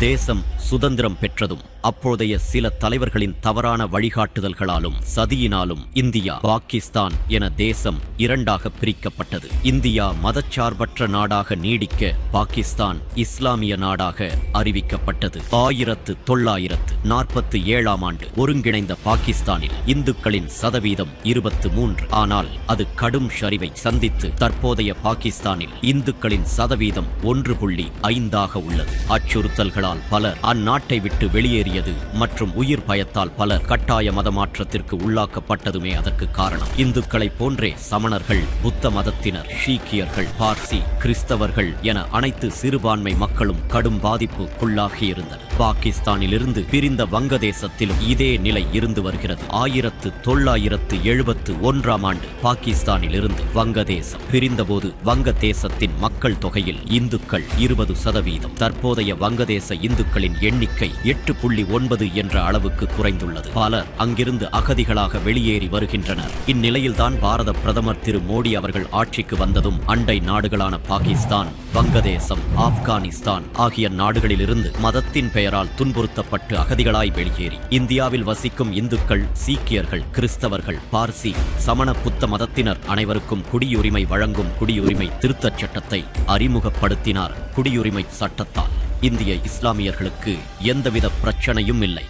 தேசம் சுதந்திரம் பெற்றதும் அப்போதைய சில தலைவர்களின் தவறான வழிகாட்டுதல்களாலும் சதியினாலும் இந்தியா பாகிஸ்தான் என தேசம் இரண்டாக பிரிக்கப்பட்டது. இந்தியா மதச்சார்பற்ற நாடாக நீடிக்க பாகிஸ்தான் இஸ்லாமிய நாடாக அறிவிக்கப்பட்டது. 1947ஆம் ஆண்டு ஒருங்கிணைந்த பாகிஸ்தானில் இந்துக்களின் சதவீதம் 23. ஆனால் அது கடும் சரிவை சந்தித்து தற்போதைய பாகிஸ்தானில் இந்துக்களின் சதவீதம் 1.5 உள்ளது. அச்சுறுத்தல்களால் பலர் அந்நாட்டை விட்டு வெளியேறியது மற்றும் உயிர் பயத்தால் பலர் கட்டாய மதமாற்றத்திற்கு உள்ளாக்கப்பட்டதுமே அதற்கு காரணம். இந்துக்களைப் போன்றே சமணர்கள், புத்த மதத்தினர், சீக்கியர்கள், பார்சி, கிறிஸ்தவர்கள் என அனைத்து சிறுபான்மை மக்களும் கடும் பாதிப்புக்குள்ளாகியிருந்தனர். பாகிஸ்தானிலிருந்து பிரிந்த வங்கதேசத்திலும் இதே நிலை இருந்து வருகிறது. 1971ஆம் ஆண்டு பாகிஸ்தானிலிருந்து வங்கதேசம் பிரிந்தபோது வங்கதேசத்தின் மக்கள் தொகையில் இந்துக்கள் 20%. தற்போதைய வங்கதேச இந்துக்களின் எண்ணிக்கை 8.9 என்ற அளவுக்கு குறைந்துள்ளது. பலர் அங்கிருந்து அகதிகளாக வெளியேறி வருகின்றனர். இந்நிலையில்தான் பாரத பிரதமர் திரு மோடி அவர்கள் ஆட்சிக்கு வந்ததும் அண்டை நாடுகளான பாகிஸ்தான், வங்கதேசம், ஆப்கானிஸ்தான் ஆகிய நாடுகளிலிருந்து மதத்தின் பெயரால் துன்புறுத்தப்பட்டு அகதிகளாய் வெளியேறி இந்தியாவில் வசிக்கும் இந்துக்கள், சீக்கியர்கள், கிறிஸ்தவர்கள், பார்சி, சமண, புத்த மதத்தினர் அனைவருக்கும் குடியுரிமை வழங்கும் குடியுரிமை திருத்தச் சட்டத்தை அறிமுகப்படுத்தினார். குடியுரிமை சட்டத்தால் இந்திய இஸ்லாமியர்களுக்கு எந்தவித பிரச்சனையும் இல்லை.